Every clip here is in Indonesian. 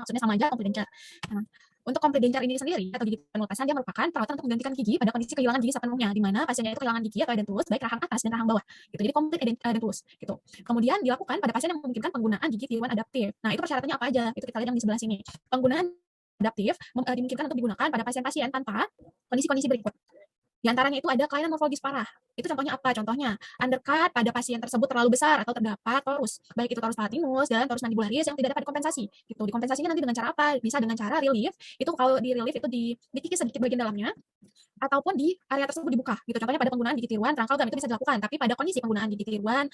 maksudnya sama aja complete denture. Nah, untuk complete denture ini sendiri atau gigi penutupan dia merupakan perawatan untuk menggantikan gigi pada kondisi kehilangan gigi sepenuhnya, di mana pasiennya itu kehilangan gigi atau edentulus baik rahang atas dan rahang bawah gitu. Jadi complete edentulus gitu. Kemudian dilakukan pada pasien yang memungkinkan penggunaan gigi tiruan adaptif. Nah, itu persyaratannya apa aja? Itu kita lihat yang di sebelah sini. Penggunaan adaptif dimungkinkan untuk digunakan pada pasien-pasien tanpa kondisi-kondisi berikut. Di antaranya itu ada kelainan morfologis parah. Itu contohnya apa? Contohnya, undercut pada pasien tersebut terlalu besar atau terdapat torus, baik itu torus palatinus dan torus mandibularis yang tidak dapat dikompensasi. Gitu. Dikompensasinya nanti dengan cara apa? Bisa dengan cara relief. Itu kalau di relief itu dikikis sedikit bagian dalamnya, ataupun di area tersebut dibuka gitu. Contohnya pada penggunaan gigi tiruan rangkal gam itu bisa dilakukan, tapi pada kondisi penggunaan gigi tiruan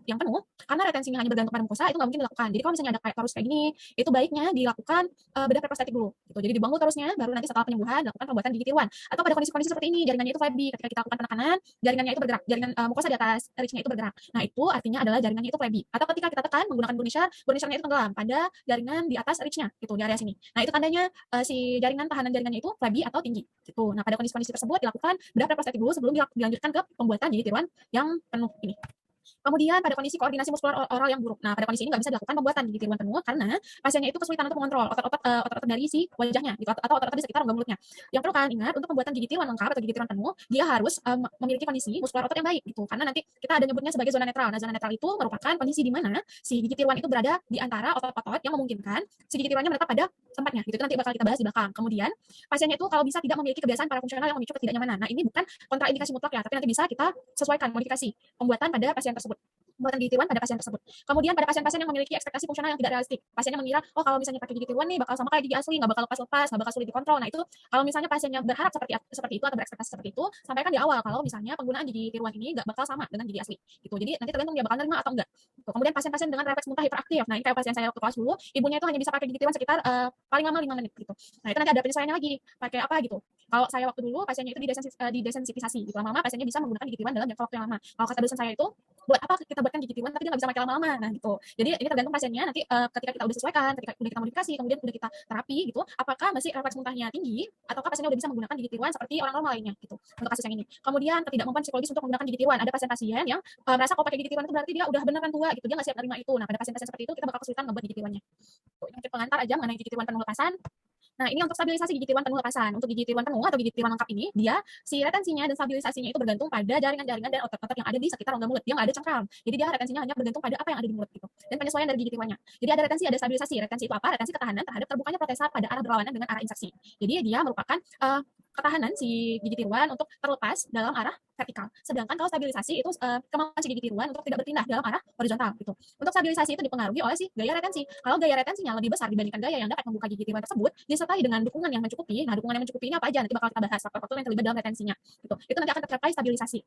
yang penuh karena retensinya hanya bergantung pada mukosa itu nggak mungkin dilakukan. Jadi kalau misalnya ada kayak torus kayak gini, itu baiknya dilakukan bedah preprostetik dulu gitu. Jadi dibuang dulu torusnya, baru nanti setelah penyembuhan dilakukan pembuatan gigi tiruan. Atau pada kondisi-kondisi seperti ini, jaringannya itu flabby, ketika kita lakukan penekanan, jaringannya itu bergerak, jaringan mukosa di atas ridge-nya itu bergerak. Nah, itu artinya adalah jaringannya itu flabby. Atau ketika kita tekan menggunakan burnisher-nya itu tenggelam pada jaringan di atas ridge-nya gitu, di area sini. Nah, itu tandanya si jaringan tahanan jaringannya itu flabby atau tinggi gitu. Nah, pada kondisi-kondisi tersebut dilakukan bedah preprostetik dulu sebelum dilanjutkan ke pembuatan gigi tiruan yang penuh ini. Kemudian pada kondisi koordinasi muskular oral yang buruk. Nah, pada kondisi ini nggak bisa dilakukan pembuatan gigi tiruan penuh karena pasiennya itu kesulitan untuk mengontrol otot-otot dari si wajahnya gitu, atau otot-otot di sekitar rongga mulutnya. Yang perlu kalian ingat untuk pembuatan gigi tiruan lengkap atau gigi tiruan penuh, dia harus memiliki kondisi muskular otot yang baik gitu. Karena nanti kita ada nyebutnya sebagai zona netral. Nah, zona netral itu merupakan kondisi di mana si gigi tiruan itu berada di antara otot-otot yang memungkinkan si gigi tiruannya menetap pada tempatnya. Gitu. Itu nanti bakal kita bahas di belakang. Kemudian pasiennya itu kalau bisa tidak memiliki kebiasaan parafungsional yang memicu ketidaknyamanan. Nah, ini bukan kontraindikasi mutlak ya, tapi nanti bisa kita sesuaikan modifikasi pembuatan pada pasien tersebut. Pembuatan gigi tiruan pada pasien tersebut. Kemudian pada pasien-pasien yang memiliki ekspektasi fungsional yang tidak realistik, pasiennya mengira, oh kalau misalnya pakai gigi tiruan nih bakal sama kayak gigi asli, nggak bakal lepas-lepas, nggak bakal sulit dikontrol. Nah itu kalau misalnya pasiennya berharap seperti itu atau berekspektasi seperti itu, sampaikan di awal kalau misalnya penggunaan gigi tiruan ini nggak bakal sama dengan gigi asli. Gitu. Jadi nanti tergantung dia bakal nerima atau enggak. Gitu. Kemudian pasien-pasien dengan refleks muntah hiperaktif, nah ini kayak pasien saya waktu kelas dulu, ibunya itu hanya bisa pakai gigi tiruan sekitar paling lama 5 menit gitu. Nah itu nanti ada penyesuaiannya lagi, pakai apa gitu. Kalau saya waktu dulu pasiennya itu didesensitisasi gitu, lama-lama pasiennya bisa menggunakan gigi tiruan dalam jangka waktu yang lama. Kalau kata dosen saya itu buat apa kita buatkan gigi tiruan tapi dia nggak bisa pakai lama-lama, nah gitu. Jadi ini tergantung pasiennya nanti ketika kita udah sesuaikan, ketika udah kita modifikasi, kemudian udah kita terapi gitu, apakah masih refleks muntahnya tinggi ataukah pasiennya udah bisa menggunakan gigi tiruan seperti orang normal lainnya gitu. Untuk kasus yang ini. Kemudian ketidakmampuan psikologis untuk menggunakan gigi tiruan. Ada pasien-pasien yang merasa kalau pakai gigi tiruan itu berarti dia udah beneran tua gitu, dia nggak siap menerima itu. Nah pada pasien-pasien seperti itu kita bakal kesulitan ngebuat gigi tiruannya. Ini mungkin pengantar aja mengenai gigi tiruan penuh lepasan. Nah, ini untuk stabilisasi gigi tiruan penuh lepasan. Untuk gigi tiruan penuh atau gigi tiruan lengkap ini, dia si retensinya dan stabilisasinya itu bergantung pada jaringan-jaringan dan otot-otot yang ada di sekitar rongga mulut. Dia nggak ada cengkram. Jadi dia retensinya hanya bergantung pada apa yang ada di mulut gitu. Dan penyesuaian dari gigi tiruannya. Jadi ada retensi, ada stabilisasi. Retensi itu apa? Retensi ketahanan terhadap terbukanya protesa pada arah berlawanan dengan arah insersi. Jadi dia merupakan ketahanan si gigi tiruan untuk terlepas dalam arah vertikal. Sedangkan kalau stabilisasi itu kemampuan si gigi tiruan untuk tidak berpindah dalam arah horizontal gitu. Untuk stabilisasi itu dipengaruhi oleh si gaya retensi. Kalau gaya retensinya lebih besar dibandingkan gaya yang dapat membuka gigi tiruan tersebut, disertai dengan dukungan yang mencukupi. Nah, dukungan yang mencukupi ini apa aja? Nanti bakal kita bahas faktor-faktor yang terlibat dalam retensinya. Gitu. Itu nanti akan tercapai stabilisasi.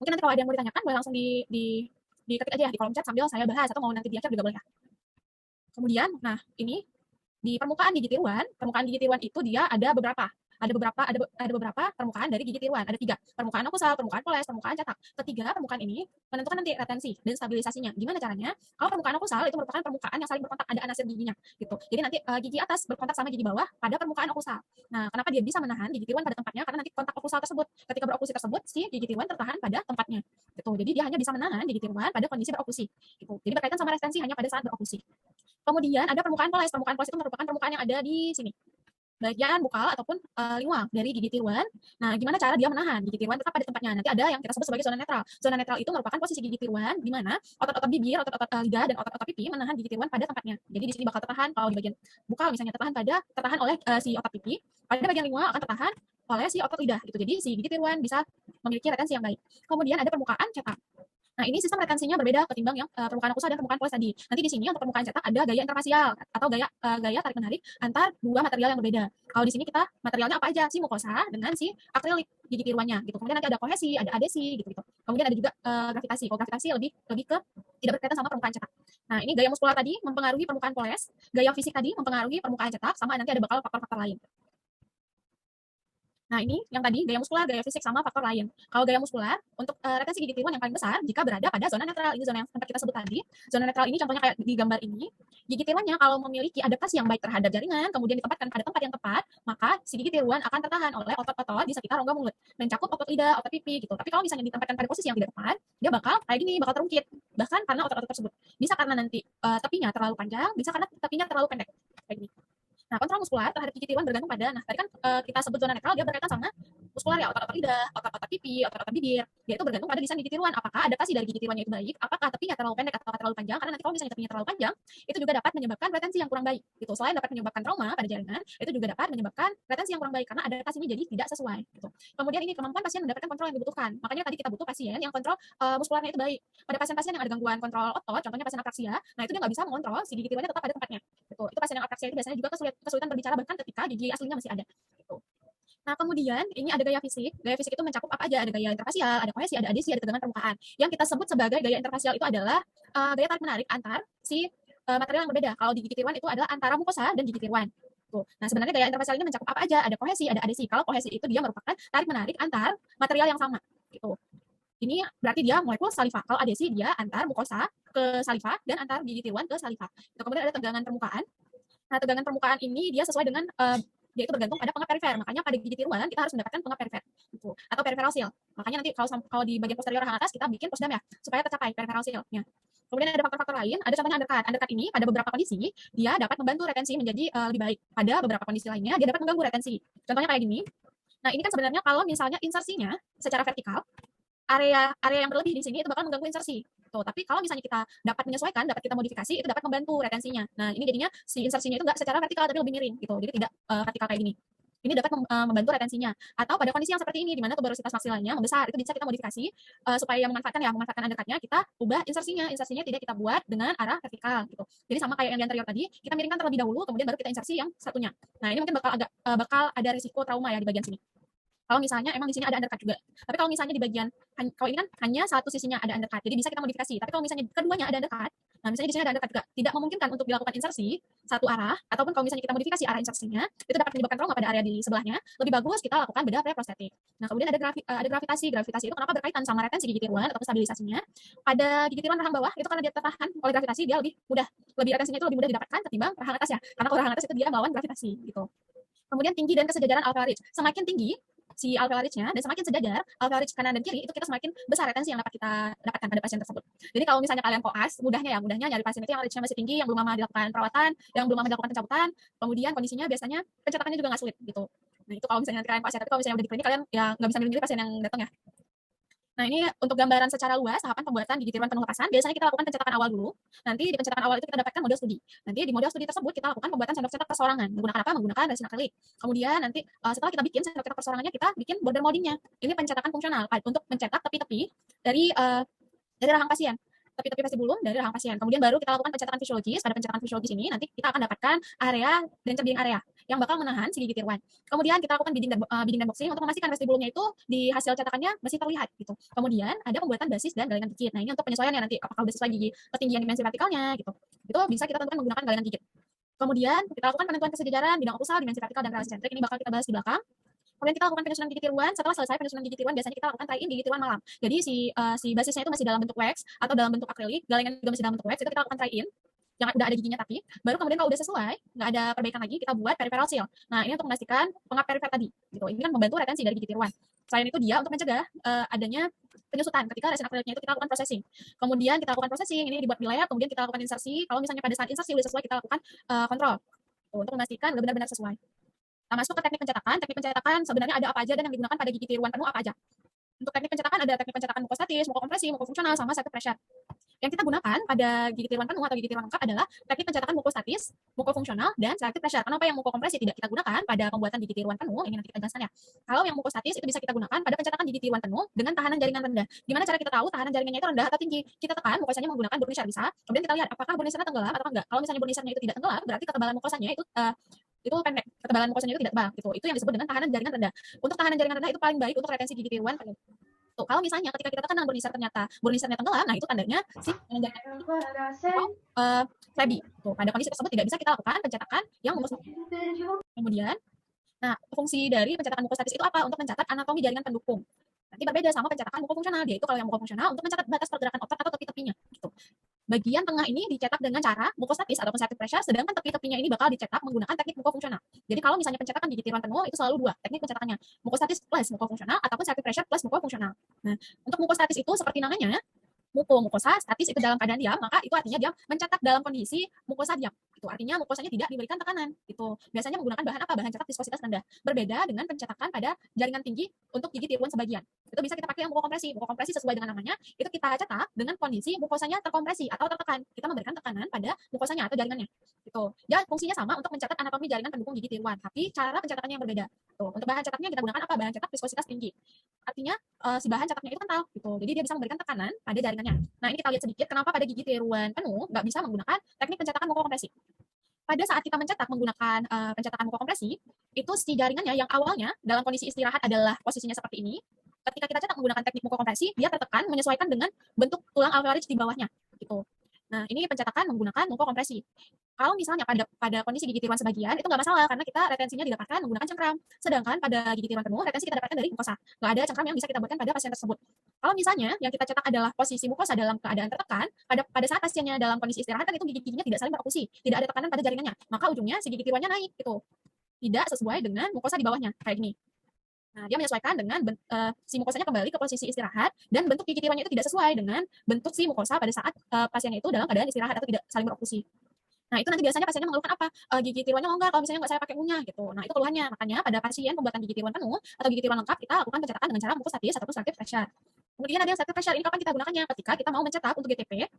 Mungkin nanti kalau ada yang mau ditanyakan, boleh langsung diketik aja ya di kolom chat sambil saya bahas, atau mau nanti di akhir juga boleh ya. Kemudian, nah ini di permukaan gigi tiruan itu dia ada beberapa permukaan dari gigi tiruan. Ada 3, permukaan okusal, permukaan poles, permukaan cetak. Ketiga permukaan ini menentukan nanti retensi dan stabilisasinya. Gimana caranya? Kalau permukaan okusal itu merupakan permukaan yang saling berkontak, ada anasir giginya gitu. Jadi nanti gigi atas berkontak sama gigi bawah pada permukaan okusal. Nah, kenapa dia bisa menahan gigi tiruan pada tempatnya? Karena nanti kontak okusal tersebut, ketika berokusi tersebut, si gigi tiruan tertahan pada tempatnya gitu. Jadi dia hanya bisa menahan gigi tiruan pada kondisi berokusi gitu. Jadi berkaitan sama retensi hanya pada saat berokusi. Kemudian ada permukaan poles. Permukaan poles itu merupakan permukaan yang ada di sini, bagian bukal ataupun lingual dari gigi tiruan. Nah, gimana cara dia menahan gigi tiruan tetap pada tempatnya? Nanti ada yang kita sebut sebagai zona netral. Zona netral itu merupakan posisi gigi tiruan di mana otot-otot bibir, otot-otot lidah, dan otot-otot pipi menahan gigi tiruan pada tempatnya. Jadi di sini bakal tertahan kalau di bagian bukal misalnya tertahan oleh si otot pipi. Pada bagian lingual akan tertahan oleh si otot lidah gitu. Jadi si gigi tiruan bisa memiliki retensi yang baik. Kemudian ada permukaan cetak. Nah, ini sistem retensinya berbeda ketimbang yang permukaan okusal dan permukaan poles tadi. Nanti di sini untuk permukaan cetak ada gaya interfasial atau gaya tarik menarik antar dua material yang berbeda. Kalau di sini kita materialnya apa aja? Si mukosa dengan si akrilik gigi tiruannya gitu. Kemudian nanti ada kohesi, ada adesi gitu. Kemudian ada juga gravitasi. Kalau gravitasi lebih ke tidak berkaitan sama permukaan cetak. Nah, ini gaya muskular tadi mempengaruhi permukaan poles, gaya fisik tadi mempengaruhi permukaan cetak, sama nanti ada bakal faktor-faktor lain. Nah, ini yang tadi gaya muskular, gaya fisik, sama faktor lain. Kalau gaya muskular, untuk retensi gigi tiruan yang paling besar jika berada pada zona netral. Ini zona yang sempat kita sebut tadi. Zona netral ini contohnya kayak di gambar ini. Gigi tiruannya kalau memiliki adaptasi yang baik terhadap jaringan, kemudian ditempatkan pada tempat yang tepat, maka si gigi tiruan akan tertahan oleh otot-otot di sekitar rongga mulut. Mencakup otot lidah, otot pipi gitu. Tapi kalau misalnya ditempatkan pada posisi yang tidak tepat, dia bakal kayak gini, bakal terungkit. Bahkan karena otot-otot tersebut. Bisa karena nanti tepinya terlalu panjang, bisa karena tepinya terlalu pendek. kayak gini. Nah, kontrol muskular terhadap gigi tiruan bergantung pada, nah tadi kan kita sebut zona netral, dia berkaitan sama muskular ya, otot-otot lidah, otot-otot pipi, otot-otot bibir. Dia itu bergantung pada desain gigi tiruan. Apakah adaptasi dari gigi tiruannya itu baik? Apakah tepinya terlalu pendek atau terlalu panjang? Karena nanti kalau misalnya tepinya terlalu panjang, itu juga dapat menyebabkan retensi yang kurang baik. Gitu. Selain dapat menyebabkan trauma pada jaringan, itu juga dapat menyebabkan retensi yang kurang baik karena adaptasinya jadi tidak sesuai. Gitu. Kemudian ini kemampuan pasien mendapatkan kontrol yang dibutuhkan. Makanya tadi kita butuh pasien yang kontrol muskularnya itu baik. Pada pasien-pasien yang ada gangguan kontrol otot, contohnya pasien apraksia, nah itu dia nggak bisa mengontrol si gigi tiruannya tetap ada tempatnya. Gitu. Itu pasien yang apraksia itu biasanya juga kesulitan berbicara bahkan ketika gigi aslinya masih ada. Gitu. Nah, kemudian ini ada gaya fisik. Gaya fisik itu mencakup apa aja? Ada gaya interfasial, ada kohesi, ada adesi, ada tegangan permukaan. Yang kita sebut sebagai gaya interfasial itu adalah gaya tarik menarik antar si material yang berbeda. Kalau di gigi tiruan itu adalah antara mukosa dan gigi tiruan. Tuh. Nah, sebenarnya gaya interfasial ini mencakup apa aja? Ada kohesi, ada adesi. Kalau kohesi itu dia merupakan tarik menarik antar material yang sama. Gitu. Ini berarti dia molekul saliva. Kalau adesi dia antar mukosa ke saliva dan antar gigi tiruan ke saliva. Kemudian ada tegangan permukaan. Nah, tegangan permukaan ini dia sesuai dengan dia itu bergantung pada pengap perifer. Makanya pada gigi tiruan kita harus mendapatkan pengap perifer gitu. Atau peripheral seal. Makanya nanti kalau di bagian posterior rahang atas kita bikin posdam ya supaya tercapai peripheral seal-nya. Kemudian ada faktor-faktor lain, ada contohnya undercut. Undercut ini pada beberapa kondisi dia dapat membantu retensi menjadi lebih baik. Pada beberapa kondisi lainnya dia dapat mengganggu retensi. Contohnya kayak gini. Nah, ini kan sebenarnya kalau misalnya insersinya secara vertikal area yang berlebih di sini itu bakal mengganggu insersi. Tuh, tapi kalau misalnya kita dapat menyesuaikan, dapat kita modifikasi, itu dapat membantu retensinya. Nah, ini jadinya si insersinya itu nggak secara vertikal tapi lebih miring gitu. Jadi tidak vertikal kayak gini. Ini dapat membantu retensinya. Atau pada kondisi yang seperti ini di mana tuberositas maksilanya membesar, itu bisa kita modifikasi supaya memanfaatkan undercutnya, kita ubah insersinya. Insersinya tidak kita buat dengan arah vertikal gitu. Jadi sama kayak yang di anterior tadi, kita miringkan terlebih dahulu kemudian baru kita insersi yang satunya. Nah, ini mungkin bakal ada risiko trauma ya di bagian sini. Kalau misalnya emang di sini ada undercut juga. Tapi kalau misalnya di bagian, kalau ini kan hanya satu sisinya ada undercut, jadi bisa kita modifikasi. Tapi kalau misalnya keduanya ada undercut, nah misalnya di sini ada undercut juga, tidak memungkinkan untuk dilakukan insersi satu arah, ataupun kalau misalnya kita modifikasi arah insersinya, itu dapat menyebabkan trauma pada area di sebelahnya, lebih bagus kita lakukan bedah preprostetik. Nah, kemudian ada gravitasi. Gravitasi itu kenapa berkaitan sama retensi gigi tiruan atau stabilisasinya. Pada gigi tiruan rahang bawah, itu karena dia tertahan oleh gravitasi, dia lebih retensinya itu lebih mudah didapatkan ketimbang rahang atas ya. Karena kalau rahang atas itu dia melawan gravitasi gitu. Kemudian tinggi dan kesejajaran alveolar ridge. Semakin tinggi si alveolar ridge-nya dan semakin sejajar alveolar ridge kanan dan kiri, itu kita semakin besar retensi yang dapat kita dapatkan pada pasien tersebut. Jadi kalau misalnya kalian koas, mudahnya nyari pasien itu yang ridge-nya masih tinggi, yang belum lama dilakukan perawatan, yang belum lama dilakukan pencabutan, kemudian kondisinya biasanya pencetakannya juga nggak sulit gitu. Nah, itu kalau misalnya kalian koas ya, tapi kalau misalnya udah di klinik kalian ya nggak bisa milih-milih pasien yang datang ya. Nah, ini untuk gambaran secara luas tahapan pembuatan gigi tiruan penuh lepasan. Biasanya kita lakukan pencetakan awal dulu. Nanti di pencetakan awal itu kita dapatkan model studi. Nanti di model studi tersebut kita lakukan pembuatan sendok cetak persorangan. Menggunakan apa? Menggunakan resin akrilik. Kemudian nanti setelah kita bikin sendok cetak persorangannya, kita bikin border moldingnya. Ini pencetakan fungsional untuk mencetak tepi-tepi dari rahang pasien. Tepi-tepi vestibulum dari rahang pasien. Kemudian baru kita lakukan pencetakan fisiologis. Pada pencetakan fisiologis ini nanti kita akan dapatkan area denture beading area yang bakal menahan si gigi tiruan. Kemudian kita lakukan beading dan boxing untuk memastikan vestibulumnya itu di hasil cetakannya masih terlihat gitu. Kemudian ada pembuatan basis dan galengan gigit. Nah, ini untuk penyesuaiannya nanti apakah udah sesuai gigi ketinggian dimensi vertikalnya gitu. Itu bisa kita tentukan menggunakan galengan gigit. Kemudian kita lakukan penentuan kesejajaran bidang okusal, dimensi vertikal dan relasi sentrik. Ini bakal kita bahas di belakang. Kemudian kita lakukan penyusunan gigi tiruan. Setelah selesai penyusunan gigi tiruan, biasanya kita lakukan try-in gigi tiruan malam. Jadi si basisnya itu masih dalam bentuk wax atau dalam bentuk akrilik, galengan juga masih dalam bentuk wax. Itu kita lakukan try-in yang udah ada giginya, tapi baru kemudian kalau udah sesuai, nggak ada perbaikan lagi, kita buat peripheral seal. Nah, ini untuk memastikan pengap perifer tadi gitu. Ini kan membantu retensi dari gigi tiruan. Selain itu dia untuk mencegah adanya penyusutan ketika resin akriliknya itu kita lakukan processing. Kemudian kita lakukan processing, ini dibuat di lab, kemudian kita lakukan insersi. Kalau misalnya pada saat insersi udah sesuai, kita lakukan kontrol untuk memastikan benar-benar sesuai. Nah, masuk ke teknik pencetakan. Teknik pencetakan sebenarnya ada apa aja dan yang digunakan pada gigi tiruan penuh apa aja. Untuk teknik pencetakan ada teknik pencetakan mukostatis, mukokompresi, mukofungsional, sama circuit pressure. Yang kita gunakan pada gigi tiruan penuh atau gigi tiruan lengkap adalah teknik pencetakan mukostatis, mukofungsional, dan circuit pressure. Kenapa yang mukokompresi tidak kita gunakan pada pembuatan gigi tiruan penuh? Ini nanti kita jelaskan ya. Kalau yang mukostatis itu bisa kita gunakan pada pencetakan gigi tiruan penuh dengan tahanan jaringan rendah. Gimana cara kita tahu tahanan jaringannya itu rendah atau tinggi? Kita tekan mukosanya menggunakan burnisher bisa. Kemudian kita lihat apakah burnishernya tenggelam atau enggak. Kalau misalnya burnishernya itu tidak tenggelam, berarti ketebalan mukosanya itu pendek, ketebalan mukosanya itu tidak tebal gitu. Itu yang disebut dengan tahanan jaringan rendah. Untuk tahanan jaringan rendah itu paling baik untuk retensi gigi tiruan penuh. Tuh, kalau misalnya ketika kita tekan burnisher ternyata burnishernya tenggelam, nah itu tandanya si jaringan flabby. Tuh, pada kondisi tersebut tidak bisa kita lakukan pencetakan yang mukostatis. Kemudian, nah fungsi dari pencetakan mukostatis itu apa? Untuk mencatat anatomi jaringan pendukung. Nanti berbeda sama pencetakan mukofungsional. Dia itu kalau yang mukofungsional untuk mencatat batas pergerakan otot atau tepi-tepinya gitu. Bagian tengah ini dicetak dengan cara mukostatis atau circuit pressure, sedangkan tepi-tepinya ini bakal dicetak menggunakan teknik mukofungsional. Jadi kalau misalnya pencetakan gigi tiruan penuh itu selalu dua teknik pencetakannya, mukostatis plus mukofungsional ataupun circuit pressure plus mukofungsional. Nah, untuk mukostatis itu seperti namanya mukosa statis itu dalam keadaan diam, maka itu artinya dia mencetak dalam kondisi mukosa diam. Itu artinya mukosanya tidak diberikan tekanan. Itu biasanya menggunakan bahan apa? Bahan cetak viskositas rendah. Berbeda dengan pencetakan pada jaringan tinggi untuk gigi tiruan sebagian. Itu bisa kita pakai yang mukokompresi. Mukokompresi sesuai dengan namanya, itu kita cetak dengan kondisi mukosanya terkompresi atau tertekan. Kita memberikan tekanan pada mukosanya atau jaringannya. Gitu. Ya, fungsinya sama untuk mencatat anatomi jaringan pendukung gigi tiruan, tapi cara pencetakannya yang berbeda. Tuh, untuk bahan cetaknya kita gunakan apa? Bahan cetak viskositas tinggi. Artinya si bahan cetaknya itu kental gitu. Jadi dia bisa memberikan tekanan pada jaringannya. Nah, ini kita lihat sedikit kenapa pada gigi tiruan penuh nggak bisa menggunakan teknik pencetakan mukokompresi. Pada saat kita mencetak menggunakan pencetakan mukokompresi, itu si jaringannya yang awalnya dalam kondisi istirahat adalah posisinya seperti ini. Ketika kita cetak menggunakan teknik mukokompresi, dia tertekan menyesuaikan dengan bentuk tulang alveolar di bawahnya gitu. Nah, ini pencetakan menggunakan mukokompresi. Kalau misalnya pada kondisi gigi tiruan sebagian, itu nggak masalah karena kita retensinya didapatkan menggunakan cengkram. Sedangkan pada gigi tiruan penuh, retensi kita dapatkan dari mukosa. Nggak ada cengkram yang bisa kita buatkan pada pasien tersebut. Kalau misalnya yang kita cetak adalah posisi mukosa dalam keadaan tertekan, pada saat pasiennya dalam kondisi istirahat kan itu gigi-giginya tidak saling berokusi, tidak ada tekanan pada jaringannya. Maka ujungnya si gigi tiruannya naik gitu. Tidak sesuai dengan mukosa di bawahnya, kayak gini. Nah, dia menyesuaikan dengan si mukosanya kembali ke posisi istirahat dan bentuk gigi tiruannya itu tidak sesuai dengan bentuk si mukosa pada saat pasiennya itu dalam keadaan istirahat atau tidak saling berokusi. Nah, itu nanti biasanya pasiennya mengeluhkan apa? Gigi tiruannya longgar kalau misalnya nggak saya pakai unyah gitu. Nah, itu keluhannya. Makanya pada pasien pembuatan gigi tiruan penuh atau gigi tiruan lengkap, kita lakukan pencetakan dengan cara mukostatis ataupun selective pressure. Kemudian ada yang selective pressure, ini kapan kita gunakannya? Ketika kita mau mencetak untuk GTP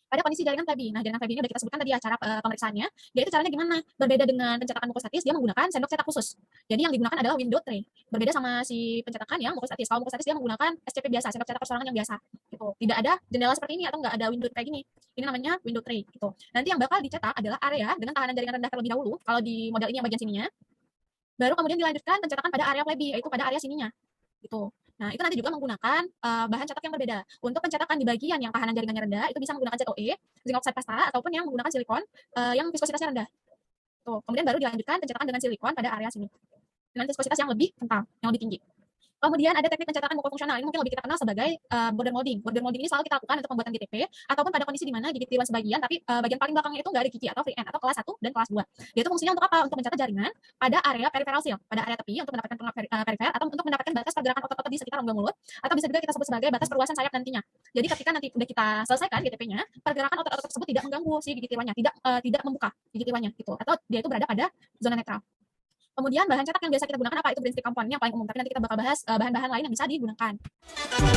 pada kondisi jaringan Fabry. Nah, jaringan Fabry ini udah kita sebutkan tadi ya cara pemeriksaannya. Yaitu caranya gimana? Berbeda dengan pencetakan mukostatis, dia menggunakan sendok cetak khusus. Jadi yang digunakan adalah window tray. Berbeda sama si pencetakan yang mukostatis. Kalau mukostatis dia menggunakan SCP biasa, sendok cetak persorangan yang biasa. Gitu. Tidak ada jendela seperti ini atau nggak ada window kayak gini. Ini namanya window tray. Gitu. Nanti yang bakal dicetak adalah area dengan tahanan jaringan rendah terlebih dahulu. Kalau di model ini yang bagian sininya. Baru kemudian dilanjutkan pencetakan pada area Fabry, yaitu pada area sininya. Gitu. Nah, itu nanti juga menggunakan bahan cetak yang berbeda. Untuk pencetakan di bagian yang tahanan jaringannya rendah, itu bisa menggunakan ZOE, zinc oxide pasta, ataupun yang menggunakan silikon yang viskositasnya rendah. Tuh. Kemudian baru dilanjutkan pencetakan dengan silikon pada area sini. Dengan viskositas yang lebih kental, yang lebih tinggi. Kemudian ada teknik pencetakan mukofungsional. Ini mungkin lebih kita kenal sebagai border molding. Border molding ini selalu kita lakukan untuk pembuatan GTP ataupun pada kondisi di mana gigi tiruan sebagian, tapi bagian paling belakangnya itu nggak ada gigi atau free end atau kelas 1 dan kelas 2. Dia itu fungsinya untuk apa? Untuk mencetak jaringan pada area peripheral seal, pada area tepi untuk mendapatkan perifer atau untuk mendapatkan batas pergerakan otot-otot di sekitar rongga mulut atau bisa juga kita sebut sebagai batas perluasan sayap nantinya. Jadi ketika nanti udah kita selesaikan GTP-nya, pergerakan otot-otot tersebut tidak mengganggu si gigi tiruannya, tidak membuka gigi tiruannya gitu, atau dia itu berada pada zona netral. Kemudian bahan cetak yang biasa kita gunakan apa? Itu Bridgestone compound yang paling umum. Tapi nanti kita bakal bahas bahan-bahan lain yang bisa digunakan.